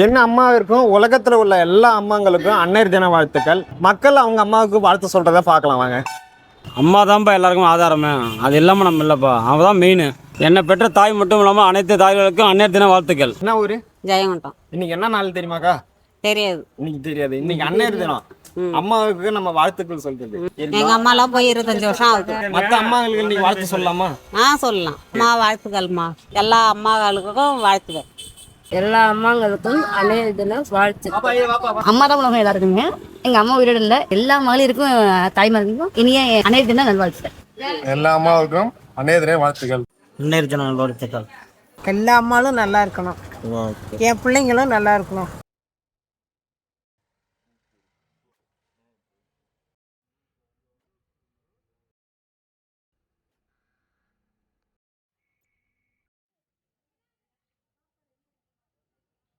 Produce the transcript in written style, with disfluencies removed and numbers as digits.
என்ன அம்மாவிற்கும் உலகத்துல உள்ள எல்லா அம்மாங்களுக்கும் அன்னையர் தின வாழ்த்துக்கள். மக்கள் அவங்க அம்மாவுக்கு வாழ்த்து சொல்றதை பார்க்கலாம் வாங்க. அம்மா தான்ப்பா எல்லாருக்கும் ஆதாரமே. அது இல்லாமல் நம்ம இல்லைப்பா. அவள் தான் மெயின். என்னை பெற்ற தாய் மட்டும் இல்லாமல் அனைத்து தாய்களுக்கும் அன்னையர் தின வாழ்த்துக்கள். என்ன ஊரு? ஜெயங்கொண்டம். இன்னைக்கு என்ன நாள் தெரியுமாக்கா? தெரியாது. இன்னைக்கு தெரியாது. இன்னைக்கு அன்னையர் தினம். அம்மாவுக்கு நம்ம வாழ்த்துக்கள் சொல்றது. எங்க அம்மாலாம் போய் 25 வருஷம் ஆகுது. மற்ற அம்மாங்களுக்கு நீங்க வாழ்த்து சொல்லலாமா? சொல்லலாம். அம்மா வாழ்த்துக்கள்மா. எல்லா அம்மாங்களுக்கும் வாழ்த்துக்கள். எல்லா அம்மாங்களுக்கும் அன்னையர் தின வாழ்த்து. அம்மா தான் உலகம் எல்லாருக்குமே. எங்க அம்மா உயிரோடு இல்லை. எல்லா மகளிருக்கும் தாய்மார்களுக்கும் இனிய அன்னையர் தின நல்வாழ்த்துக்கள். எல்லா அம்மாவுக்கும் அன்னையர் தின வாழ்த்துக்கள். அன்னையர் தின வாழ்த்துக்கள். எல்லா அம்மாவும் நல்லா இருக்கணும். என் பிள்ளைங்களும் நல்லா இருக்கணும்.